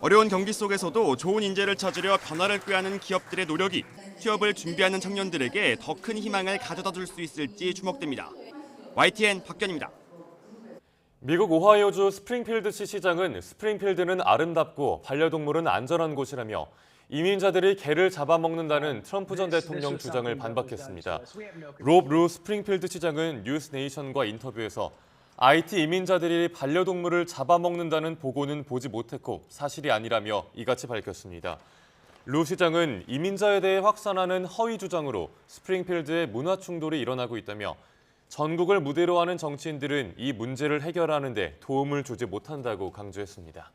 어려운 경기 속에서도 좋은 인재를 찾으려 변화를 꾀하는 기업들의 노력이 취업을 준비하는 청년들에게 더 큰 희망을 가져다 줄 수 있을지 주목됩니다. YTN 박견입니다. 미국 오하이오주 스프링필드시 시장은 스프링필드는 아름답고 반려동물은 안전한 곳이라며 이민자들이 개를 잡아먹는다는 트럼프 전 대통령 주장을 반박했습니다. 롭 루 스프링필드 시장은 뉴스네이션과 인터뷰에서 IT 이민자들이 반려동물을 잡아먹는다는 보고는 보지 못했고 사실이 아니라며 이같이 밝혔습니다. 루 시장은 이민자에 대해 확산하는 허위 주장으로 스프링필드에 문화 충돌이 일어나고 있다며 전국을 무대로 하는 정치인들은 이 문제를 해결하는 데 도움을 주지 못한다고 강조했습니다.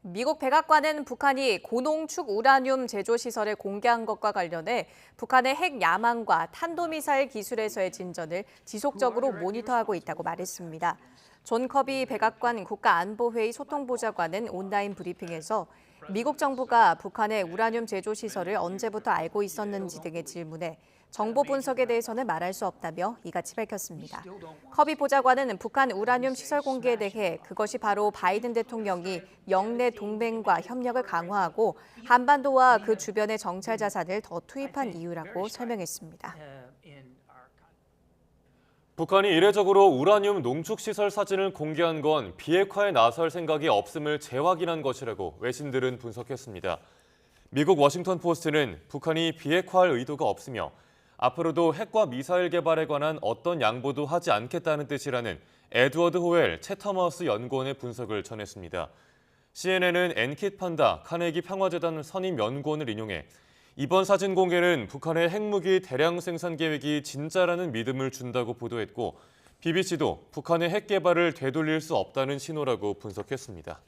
미국 백악관은 북한이 고농축 우라늄 제조 시설을 공개한 것과 관련해 북한의 핵 야망과 탄도미사일 기술에서의 진전을 지속적으로 모니터하고 있다고 말했습니다. 존 커비 백악관 국가안보회의 소통보좌관은 온라인 브리핑에서 미국 정부가 북한의 우라늄 제조 시설을 언제부터 알고 있었는지 등의 질문에 정보 분석에 대해서는 말할 수 없다며 이같이 밝혔습니다. 커비 보좌관은 북한 우라늄 시설 공개에 대해 그것이 바로 바이든 대통령이 영내 동맹과 협력을 강화하고 한반도와 그 주변의 정찰 자산을 더 투입한 이유라고 설명했습니다. 북한이 이례적으로 우라늄 농축시설 사진을 공개한 건 비핵화에 나설 생각이 없음을 재확인한 것이라고 외신들은 분석했습니다. 미국 워싱턴 포스트는 북한이 비핵화할 의도가 없으며 앞으로도 핵과 미사일 개발에 관한 어떤 양보도 하지 않겠다는 뜻이라는 에드워드 호웰 채터마우스 연구원의 분석을 전했습니다. CNN은 엔킷 판다 카네기 평화재단 선임 연구원을 인용해 이번 사진 공개는 북한의 핵무기 대량 생산 계획이 진짜라는 믿음을 준다고 보도했고 BBC도 북한의 핵 개발을 되돌릴 수 없다는 신호라고 분석했습니다.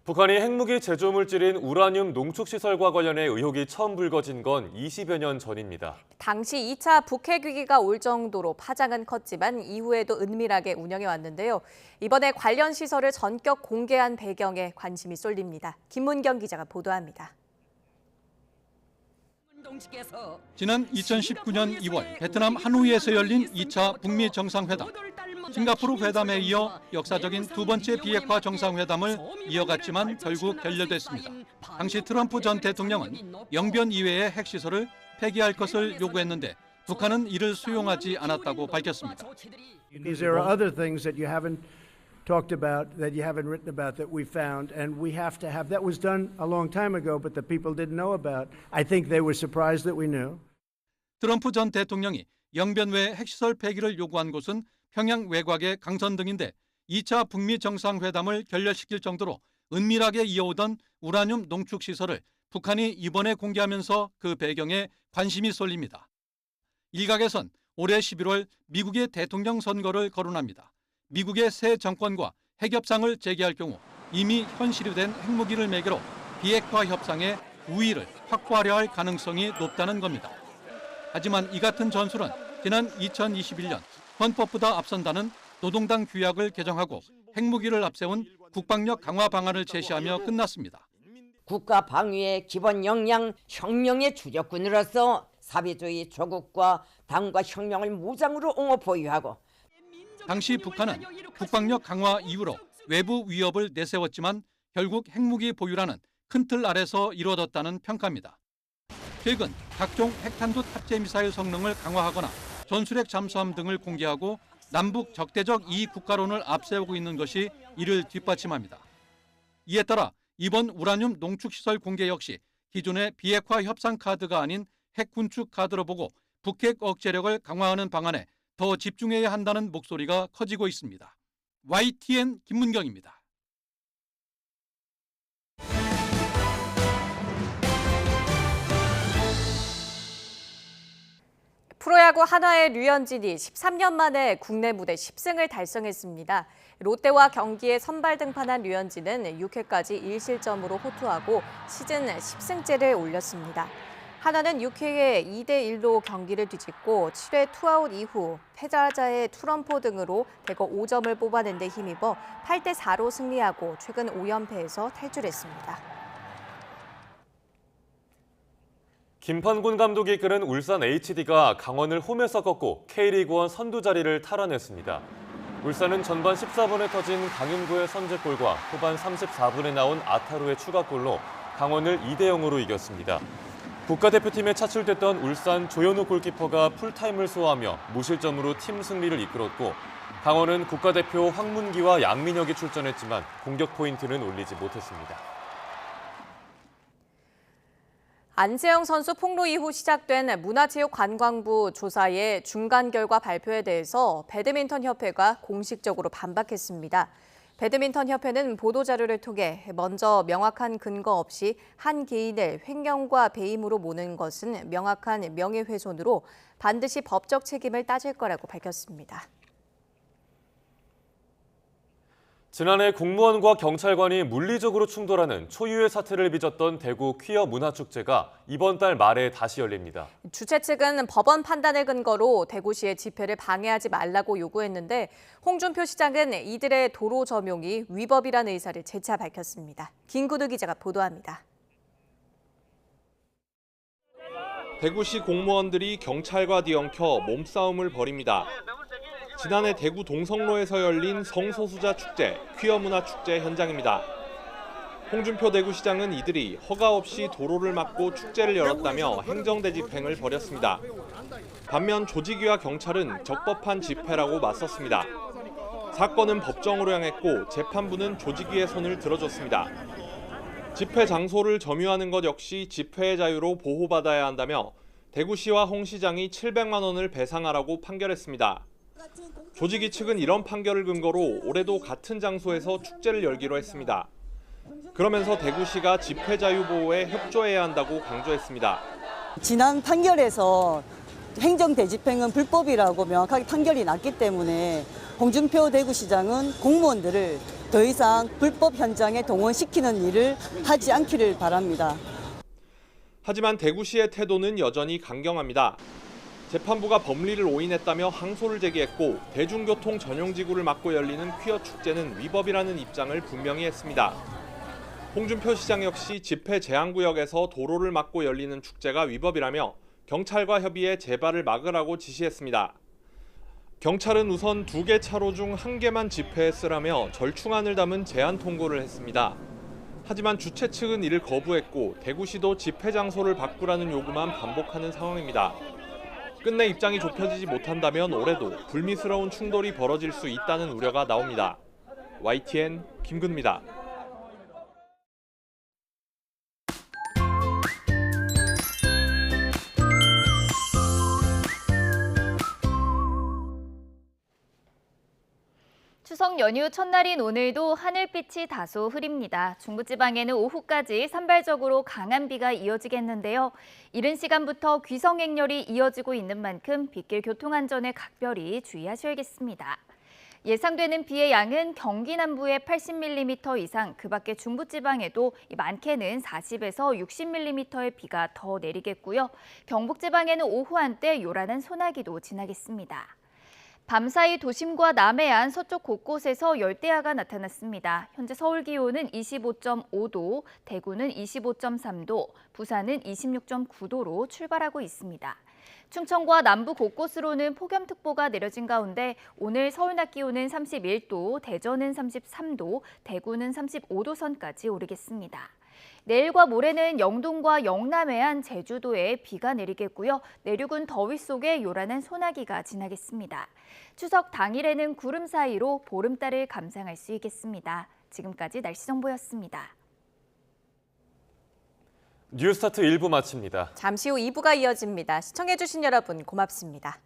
북한이 핵무기 제조 물질인 우라늄 농축시설과 관련해 의혹이 처음 불거진 건 20여 년 전입니다. 당시 2차 북핵 위기가 올 정도로 파장은 컸지만 이후에도 은밀하게 운영해 왔는데요. 이번에 관련 시설을 전격 공개한 배경에 관심이 쏠립니다. 김문경 기자가 보도합니다. 지난 2019년 2월 베트남 하노이에서 열린 2차 북미 정상회담. 싱가포르 회담에 이어 역사적인 두 번째 비핵화 정상회담을 이어갔지만 결국 결렬됐습니다. 당시 트럼프 전 대통령은 영변 이외의 핵시설을 폐기할 것을 요구했는데 북한은 이를 수용하지 않았다고 밝혔습니다. Because there are other things that you haven't talked about, that you haven't written about, that we found, and we have to have. That was done a long time ago, but the people didn't know about. I think they were surprised that we knew. 트럼프 전 대통령이 영변 외 핵시설 폐기를 요구한 곳은 평양 외곽의 강선 등인데 2차 북미 정상회담을 결렬시킬 정도로 은밀하게 이어오던 우라늄 농축 시설을 북한이 이번에 공개하면서 그 배경에 관심이 쏠립니다. 일각에선 올해 11월 미국의 대통령 선거를 거론합니다. 미국의 새 정권과 핵협상을 재개할 경우 이미 현실이 된 핵무기를 매개로 비핵화 협상의 우위를 확보하려 할 가능성이 높다는 겁니다. 하지만 이 같은 전술은 지난 2021년 헌법보다 앞선다는 노동당 규약을 개정하고 핵무기를 앞세운 국방력 강화 방안을 제시하며 끝났습니다. 국가 방위의 기본 역량, 혁명의 주력군으로서 사회주의 조국과 당과 혁명을 무장으로 옹호 보유하고 당시 북한은 국방력 강화 이후로 외부 위협을 내세웠지만 결국 핵무기 보유라는 큰 틀 아래서 이루어졌다는 평가입니다. 최근 각종 핵탄두 탑재 미사일 성능을 강화하거나 전술핵 잠수함 등을 공개하고 남북 적대적 이익 국가론을 앞세우고 있는 것이 이를 뒷받침합니다. 이에 따라 이번 우라늄 농축시설 공개 역시 기존의 비핵화 협상 카드가 아닌 핵 군축 카드로 보고 북핵 억제력을 강화하는 방안에 더 집중해야 한다는 목소리가 커지고 있습니다. YTN 김문경입니다. 프로야구 한화의 류현진이 13년 만에 국내 무대 10승을 달성했습니다. 롯데와 경기에 선발 등판한 류현진은 6회까지 1실점으로 호투하고 시즌 10승째를 올렸습니다. 한화는 6회에 2대1로 경기를 뒤집고 7회 투아웃 이후 패자자의 투런포 등으로 대거 5점을 뽑아낸 데 힘입어 8대4로 승리하고 최근 5연패에서 탈출했습니다. 김판곤 감독이 이끄는 울산 HD가 강원을 홈에서 꺾고 K리그1 선두 자리를 탈환했습니다. 울산은 전반 14분에 터진 강윤구의 선제골과 후반 34분에 나온 아타루의 추가골로 강원을 2대0으로 이겼습니다. 국가대표팀에 차출됐던 울산 조현우 골키퍼가 풀타임을 소화하며 무실점으로 팀 승리를 이끌었고 강원은 국가대표 황문기와 양민혁이 출전했지만 공격 포인트는 올리지 못했습니다. 안세영 선수 폭로 이후 시작된 문화체육관광부 조사의 중간 결과 발표에 대해서 배드민턴협회가 공식적으로 반박했습니다. 배드민턴협회는 보도자료를 통해 먼저 명확한 근거 없이 한 개인을 횡령과 배임으로 모는 것은 명확한 명예훼손으로 반드시 법적 책임을 따질 거라고 밝혔습니다. 지난해 공무원과 경찰관이 물리적으로 충돌하는 초유의 사태를 빚었던 대구 퀴어 문화축제가 이번 달 말에 다시 열립니다. 주최 측은 법원 판단을 근거로 대구시의 집회를 방해하지 말라고 요구했는데 홍준표 시장은 이들의 도로 점용이 위법이라는 의사를 재차 밝혔습니다. 김구두 기자가 보도합니다. 대구시 공무원들이 경찰과 뒤엉켜 몸싸움을 벌입니다. 지난해 대구 동성로에서 열린 성소수자 축제, 퀴어 문화 축제 현장입니다. 홍준표 대구시장은 이들이 허가 없이 도로를 막고 축제를 열었다며 행정대 집행을 벌였습니다. 반면 조직위와 경찰은 적법한 집회라고 맞섰습니다. 사건은 법정으로 향했고 재판부는 조직위의 손을 들어줬습니다. 집회 장소를 점유하는 것 역시 집회의 자유로 보호받아야 한다며 대구시와 홍 시장이 700만 원을 배상하라고 판결했습니다. 조직위 측은 이런 판결을 근거로 올해도 같은 장소에서 축제를 열기로 했습니다. 그러면서 대구시가 집회 자유 보호에 협조해야 한다고 강조했습니다. 지난 판결에서 행정 대집행은 불법이라고 명확하게 판결이 났기 때문에 홍준표 대구시장은 공무원들을 더 이상 불법 현장에 동원시키는 일을 하지 않기를 바랍니다. 하지만 대구시의 태도는 여전히 강경합니다. 재판부가 법리를 오인했다며 항소를 제기했고 대중교통 전용지구를 막고 열리는 퀴어 축제는 위법이라는 입장을 분명히 했습니다. 홍준표 시장 역시 집회 제한구역에서 도로를 막고 열리는 축제가 위법이라며 경찰과 협의해 재발을 막으라고 지시했습니다. 경찰은 우선 2개 차로 중 1개만 집회에 쓰라며 절충안을 담은 제안 통고를 했습니다. 하지만 주최 측은 이를 거부했고 대구시도 집회 장소를 바꾸라는 요구만 반복하는 상황입니다. 끝내 입장이 좁혀지지 못한다면 올해도 불미스러운 충돌이 벌어질 수 있다는 우려가 나옵니다. YTN 김근우입니다. 추석 연휴 첫날인 오늘도 하늘빛이 다소 흐립니다. 중부지방에는 오후까지 산발적으로 강한 비가 이어지겠는데요. 이른 시간부터 귀성행렬이 이어지고 있는 만큼 빗길 교통안전에 각별히 주의하셔야겠습니다. 예상되는 비의 양은 경기 남부에 80mm 이상, 그 밖에 중부지방에도 많게는 40에서 60mm의 비가 더 내리겠고요. 경북지방에는 오후 한때 요란한 소나기도 지나겠습니다. 밤사이 도심과 남해안 서쪽 곳곳에서 열대야가 나타났습니다. 현재 서울 기온은 25.5도, 대구는 25.3도, 부산은 26.9도로 출발하고 있습니다. 충청과 남부 곳곳으로는 폭염특보가 내려진 가운데 오늘 서울 낮 기온은 31도, 대전은 33도, 대구는 35도 선까지 오르겠습니다. 내일과 모레는 영동과 영남해안, 제주도에 비가 내리겠고요. 내륙은 더위 속에 요란한 소나기가 지나겠습니다. 추석 당일에는 구름 사이로 보름달을 감상할 수 있겠습니다. 지금까지 날씨 정보였습니다. 뉴스타트 1부 마칩니다. 잠시 후 2부가 이어집니다. 시청해주신 여러분 고맙습니다.